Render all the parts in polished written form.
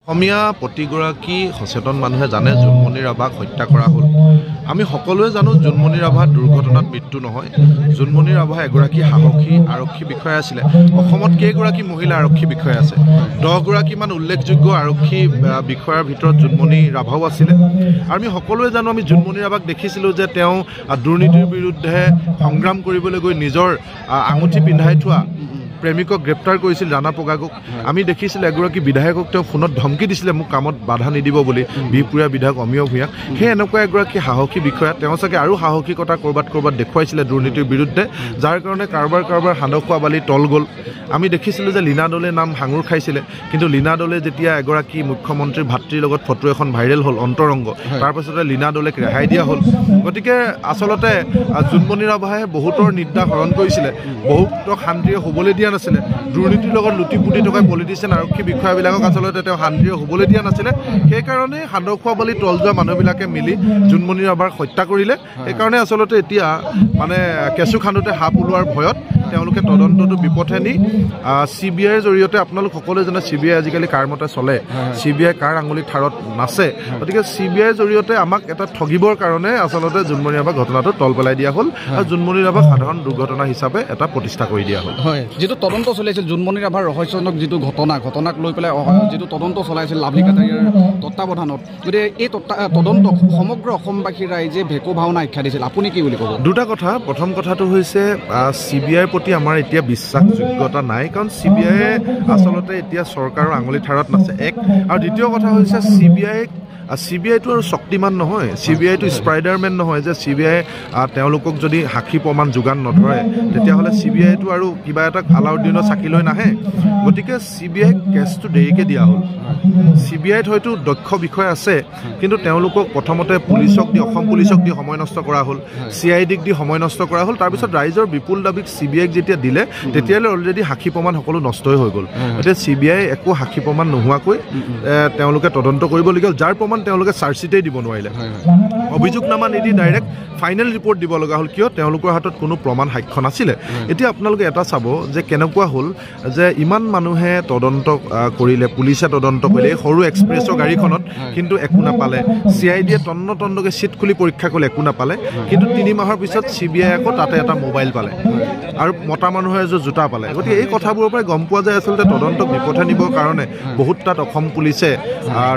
অসমীয়া প্ৰতিগৰাকী সচেতন মানুহে জানে জোনমণি ৰাভাক হত্যা কৰা হ'ল। আমি সকলোৱে জানো জোনমণি ৰাভা দুৰ্ঘটনাত মৃত্যু নহয়। জোনমণি ৰাভা এগৰাকী সাহসী আৰক্ষী বিষয়া আছিলে। অসমত কেইগৰাকী মহিলা আৰক্ষী বিষয়া আছে? 10 গৰাকীমান উল্লেখযোগ্য আৰক্ষী বিষয়াৰ ভিতৰত জোনমণি ৰাভাও আছিলে। আৰু আমি সকলোৱে জানো, আমি জোনমণি ৰাভাক দেখিছিলোঁ যে তেওঁ দুৰ্নীতিৰ বিৰুদ্ধে সংগ্ৰাম কৰিবলৈ গৈ নিজৰ আঙুঠি পিন্ধাই থোৱা প্ৰেমিকক গ্ৰেপ্তাৰ কৰিছিল ৰাণা পগাগক। আমি দেখিছিলোঁ এগৰাকী বিধায়কক তেওঁ ফোনত ধমকি দিছিলে মোক কামত বাধা নিদিব বুলি, বিহপুৰীয়া বিধায়ক অমিয় ভূঞাক। সেই এনেকুৱা এগৰাকী সাহসী বিষয়া, তেওঁ চাগে আৰু সাহসিকতা ক'ৰবাত দেখুৱাইছিলে দুৰ্নীতিৰ বিৰুদ্ধে, যাৰ কাৰণে কাৰোবাৰ সান্দহখোৱা বালি তল গ'ল। আমি দেখিছিলোঁ যে লীনা দলে নাম সাঙুৰ খাইছিলে, কিন্তু লীনা দলে যেতিয়া এগৰাকী মুখ্যমন্ত্ৰীৰ ভাতৃৰ লগত ফটো এখন ভাইৰেল হ'ল অন্তৰংগ, তাৰপাছতে লীনা দলেক ৰেহাই দিয়া হ'ল। গতিকে আচলতে জোনমণি ৰাভাই বহুতৰ নিন্দা হৰণ কৰিছিলে, বহুতক শান্তিৰে শুবলৈ দিয়া নাছিলে। দুৰ্নীতিৰ লগত লুটি পুতি থকা পলিটিচিয়ান আৰক্ষী বিষয়াবিলাকক আচলতে তেওঁ শান্তিৰে শুবলৈ দিয়া নাছিলে। সেইকাৰণে সান্দহখোৱা বালি তল যোৱা মানুহবিলাকে মিলি জোনমণি ৰাভাক হত্যা কৰিলে। সেইকাৰণে আচলতে এতিয়া মানে কেঁচু খান্দোতে সাপ ওলোৱাৰ ভয়ত তেওঁলোকে তদন্তটো বিপথে নি CBIৰ জৰিয়তে, আপোনালোক সকলোৱে জানে CBI আজিকালি কাৰ মতে চলে, CBI কাৰ আঙুলিৰ ঠাৰত নাচে। গতিকে CBIৰ জৰিয়তে আমাক এটা ঠগিবৰ কাৰণে আচলতে জোনমণি ৰাভাক ঘটনাটো তল পেলাই দিয়া হ'ল আৰু জোনমণি ৰাভাক সাধাৰণ দুৰ্ঘটনা হিচাপে এটা প্ৰতিষ্ঠা কৰি দিয়া হ'ল। হয়, যিটো তদন্ত চলি আছিল জোনমণি ৰাভাৰ ৰহস্যজনক যিটো ঘটনাক লৈ পেলাই যিটো তদন্ত চলাইছিল লাভলী কাটাৰীয়াৰ তত্বাৱধানত, গতিকে এই তদন্তক সমগ্ৰ অসমবাসীৰ ৰাইজে ভেকু ভাওনা আখ্যা দিছিল। আপুনি কি বুলি ক'ব? দুটা কথা। প্ৰথম কথাটো হৈছে CBIৰ প্ৰতি আমাৰ এতিয়া বিশ্বাসযোগ্যতা নাই, কাৰণ CBIয়ে আচলতে এতিয়া চৰকাৰৰ আঙুলি ঠাৰত নাছে, এক। আৰু দ্বিতীয় কথা হৈছে CBIটো আৰু শক্তিমান নহয়, CBIটো স্পাইডাৰমেন নহয় যে CBIয়ে তেওঁলোকক যদি সাক্ষী প্ৰমাণ যোগান নধৰে তেতিয়াহ'লে CBIটো আৰু কিবা এটা আলাউদ্দিনৰ চাকি লৈ নাহে। গতিকে CBI কেছটো দেৰিকৈ দিয়া হ'ল। CBIত হয়তো দক্ষ বিষয় আছে, কিন্তু তেওঁলোকক প্ৰথমতে অসম পুলিচক দি সময় নষ্ট কৰা হ'ল, CIDক দি সময় নষ্ট কৰা হ'ল। তাৰপিছত ৰাইজৰ বিপুল দাবীক CBIক যেতিয়া দিলে তেতিয়ালৈ অলৰেডি সাক্ষী প্ৰমাণ সকলো নষ্টই হৈ গ'ল। এতিয়া CBI একো সাক্ষী প্ৰমাণ নোহোৱাকৈ তেওঁলোকে তদন্ত কৰিবলগীয়া হ'ল, যাৰ প্ৰমাণ তেওঁলোকে চাৰ্জশ্বিটেই দিব নোৱাৰিলে। অভিযোগনামা নিদি ডাইৰেক্ট ফাইনেল ৰিপৰ্ট দিব লগা হ'ল, কিয়? তেওঁলোকৰ হাতত কোনো প্ৰমাণ সাক্ষ্য নাছিলে। এতিয়া আপোনালোকে এটা চাব যে কেনেকুৱা হ'ল যে ইমান মানুহে তদন্ত কৰিলে, পুলিচে তদন্ত কৰিলে এই সৰু এক্সপ্ৰেছৰ গাড়ীখনত, কিন্তু একো নাপালে। CIDয়ে তন্নকে চিট খুলি পৰীক্ষা কৰিলে, একো নাপালে। কিন্তু 3 মাহৰ পিছত CBI আকৌ তাতে এটা মোবাইল পালে আৰু মতা মানুহে এযোৰ জোতা পালে। গতিকে এই কথাবোৰৰ পৰাই গম পোৱা যায় আচলতে তদন্তক বিপথে নিবৰ কাৰণে বহুত তাত অসম পুলিচে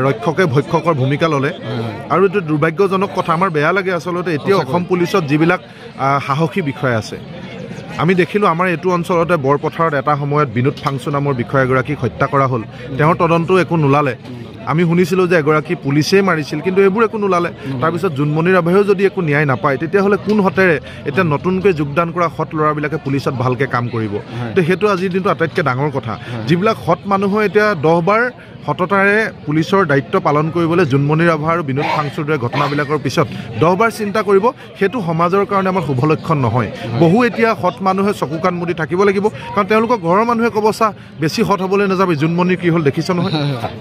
ৰক্ষকে ভক্ষকৰ ভূমিকা ল'লে। আৰু এইটো দুৰ্ভাগ্যজনক কথা, আমাৰ বেয়া লাগে আচলতে। এতিয়া অসম পুলিচত যিবিলাক সাহসী বিষয় আছে, আমি দেখিলোঁ আমাৰ এইটো অঞ্চলতে বৰপথাৰত এটা সময়ত বিনোদ ফাংচু নামৰ বিষয়া এগৰাকীক হত্যা কৰা হ'ল, তেওঁৰ তদন্ত একো নোলালে। আমি শুনিছিলোঁ যে এগৰাকী পুলিচেই মাৰিছিল, কিন্তু এইবোৰ একো নোলালে। তাৰপিছত জোনমণি ৰাভায়েও যদি একো ন্যায় নাপায় তেতিয়াহ'লে কোন হতেৰে এতিয়া নতুনকৈ যোগদান কৰা সৎ ল'ৰাবিলাকে পুলিচত ভালকৈ কাম কৰিব? তো সেইটো আজিৰ দিনটো আটাইতকৈ ডাঙৰ কথা। যিবিলাক সৎ মানুহে এতিয়া 10 বাৰ সততাৰে পুলিচৰ দায়িত্ব পালন কৰিবলৈ জোনমণি ৰাভা আৰু বিনোদ ফাংচুৰ দৰে ঘটনাবিলাকৰ পিছত 10 বাৰ চিন্তা কৰিব, সেইটো সমাজৰ কাৰণে আমাৰ শুভ লক্ষণ নহয়। বহু এতিয়া সৎ মানুহে চকু কাণ মুদি থাকিব লাগিব, কাৰণ তেওঁলোকৰ ঘৰৰ মানুহে ক'ব, চা বেছি সৎ হ'বলৈ নাযাবি, জোনমণিৰ কি হ'ল দেখিছ নহয়,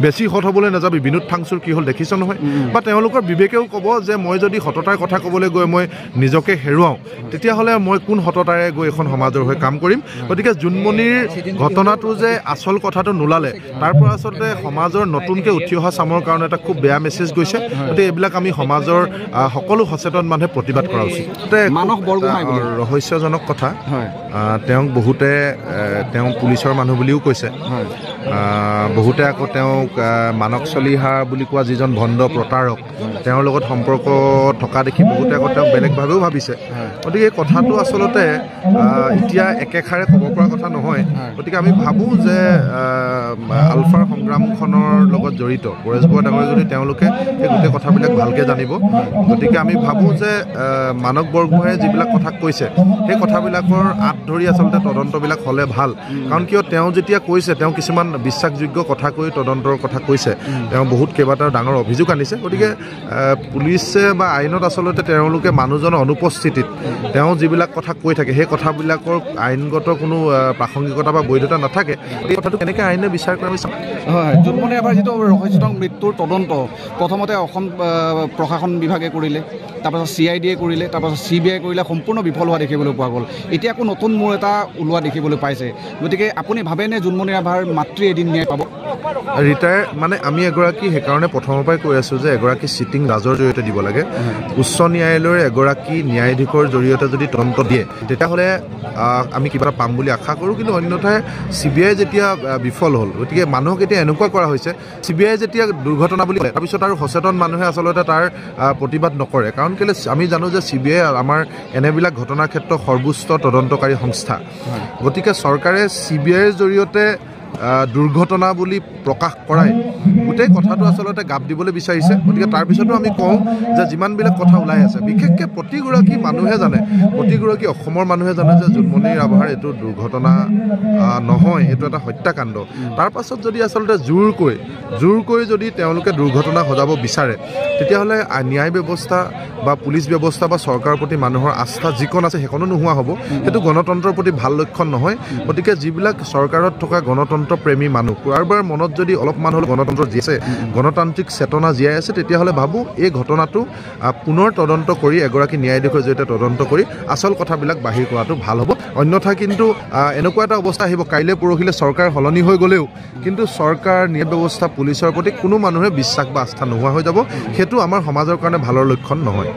বেছি সৎ হ'বলৈ নাযাবি, বিনোদ ফাংচুৰ কি হ'ল দেখিছ নহয়। বা তেওঁলোকৰ বিবেকেও ক'ব যে মই যদি সততাৰ কথা ক'বলৈ গৈ মই নিজকে হেৰুৱাওঁ, তেতিয়াহ'লে মই কোন সততাৰে গৈ এখন সমাজৰ হৈ কাম কৰিম? গতিকে জোনমণিৰ ঘটনাটো যে আচল কথাটো নোলালে, তাৰ পৰা আচলতে সমাজৰ নতুনকৈ উঠি অহা চামৰ কাৰণে এটা খুব বেয়া মেছেজ গৈছে। গতিকে এইবিলাক আমি সমাজৰ সকলো সচেতন মানুহে প্ৰতিবাদ কৰা উচিত। ৰহস্যজনক কথা, তেওঁক বহুতে তেওঁ পুলিচৰ মানুহ বুলিও কৈছে, বহুতে আকৌ তেওঁক মানক চলিহা বুলি কোৱা যিজন ভণ্ড প্ৰতাৰক, তেওঁৰ লগত সম্পৰ্ক থকা দেখি বহুতে আকৌ তেওঁক বেলেগভাৱেও ভাবিছে। গতিকে এই কথাটো আচলতে এতিয়া একেষাৰে ক'ব পৰা কথা নহয়। গতিকে আমি ভাবোঁ যে আলফাৰ সংগ্ৰামখনৰ লগত জড়িত পৰেশ বৰুৱা ডাঙৰীয়া যদি তেওঁলোকে সেই গোটেই কথাবিলাক ভালকৈ জানিব। গতিকে আমি ভাবোঁ যে মানক বৰগোহাঁয়ে যিবিলাক কথা কৈছে সেই কথাবিলাকৰ আঁত ধৰি আচলতে তদন্তবিলাক হ'লে ভাল। কাৰণ কিয় তেওঁ যেতিয়া কৈছে, তেওঁ কিছুমান বিশ্বাসযোগ্য কথা কৈ তদন্তৰ কথা কৈছে, তেওঁ বহুত কেইবাটাও ডাঙৰ অভিযোগ আনিছে। গতিকে পুলিচে বা আইনত আচলতে তেওঁলোকে মানুহজনৰ অনুপস্থিতিত তেওঁ যিবিলাক কথা কৈ থাকে সেই কথাবিলাকৰ আইনগত কোনো প্ৰাসংগিকতা বা বৈধতা নাথাকে। এই কথাটো কেনেকৈ আইনে বিচাৰ কৰে আমি চাম। হয়, জোনমণি ৰাভাৰ যিটো ৰহস্যজনক মৃত্যুৰ তদন্ত প্ৰথমতে অসম প্ৰশাসন বিভাগে কৰিলে, তাৰপাছত CIDয়ে কৰিলে, তাৰপাছত CBI কৰিলে, সম্পূৰ্ণ বিফল হোৱা দেখিবলৈ পোৱা গ'ল। এতিয়া আকৌ নতুন মূৰ এটা ওলোৱা দেখিবলৈ পাইছে। গতিকে আপুনি ভাবেনে জোনমণি ৰাভাৰ মাতৃ এদিন ন্যায় পাব? ৰিটায়াৰ মানে আমি এগৰাকী সেইকাৰণে প্ৰথমৰ পৰাই কৈ আছোঁ যে এগৰাকী চিটিং জাজৰ জৰিয়তে দিব লাগে উচ্চ ন্যায়ালয়ৰ এগৰাকী ন্যায়াধীশৰ জৰিয়তে যদি তদন্ত দিয়ে তেতিয়াহ'লে আমি কিবা এটা পাম বুলি আশা কৰোঁ কিন্তু অন্যথাই CBI যেতিয়া বিফল হ'ল গতিকে মানুহক এতিয়া এনেকুৱা কৰা হৈছে CBI যেতিয়া দুৰ্ঘটনা বুলি কয় তাৰপিছত আৰু সচেতন মানুহে আচলতে তাৰ প্ৰতিবাদ নকৰে কাৰণ কেলৈ আমি জানো যে CBI আমাৰ এনেবিলাক ঘটনাৰ ক্ষেত্ৰত সৰ্বোচ্চ তদন্তকাৰী সংস্থা গতিকে চৰকাৰে CBIৰ জৰিয়তে দুৰ্ঘটনা বুলি প্ৰকাশ কৰাই গোটেই কথাটো আচলতে গাপ দিবলৈ বিচাৰিছে গতিকে তাৰপিছতো আমি কওঁ যে যিমানবিলাক কথা ওলাই আছে বিশেষকৈ প্ৰতিগৰাকী মানুহে জানে প্ৰতিগৰাকী অসমৰ মানুহে জানে যে জোনমণি ৰাভাৰ এইটো দুৰ্ঘটনা নহয় এইটো এটা হত্যাকাণ্ড তাৰ পাছত যদি আচলতে জোৰকৈ যদি তেওঁলোকে দুৰ্ঘটনা সজাব বিচাৰে তেতিয়াহ'লে ন্যায় ব্যৱস্থা বা পুলিচ ব্যৱস্থা বা চৰকাৰৰ প্ৰতি মানুহৰ আস্থা যিকণ আছে সেইকণো নোহোৱা হ'ব সেইটো গণতন্ত্ৰৰ প্ৰতি ভাল লক্ষণ নহয় গতিকে যিবিলাক চৰকাৰত থকা গণতন্ত্ৰ প্ৰেমী মানুহ কাৰোবাৰ মনত যদি অলপমান হ'লেও গণতন্ত্ৰ জীয়াই আছে গণতান্ত্ৰিক চেতনা জীয়াই আছে তেতিয়াহ'লে ভাবোঁ এই ঘটনাটো পুনৰ তদন্ত কৰি এগৰাকী ন্যায়াধীশৰ জৰিয়তে তদন্ত কৰি আচল কথাবিলাক বাহিৰ কৰাটো ভাল হ'ব অন্যথা কিন্তু এনেকুৱা এটা অৱস্থা আহিব কাইলৈ পৰহিলে চৰকাৰ সলনি হৈ গ'লেও কিন্তু চৰকাৰ ন্যায় ব্যৱস্থা পুলিচৰ প্ৰতি কোনো মানুহে বিশ্বাস বা আস্থা নোহোৱা হৈ যাব সেইটো আমাৰ সমাজৰ কাৰণে ভালৰ লক্ষণ নহয়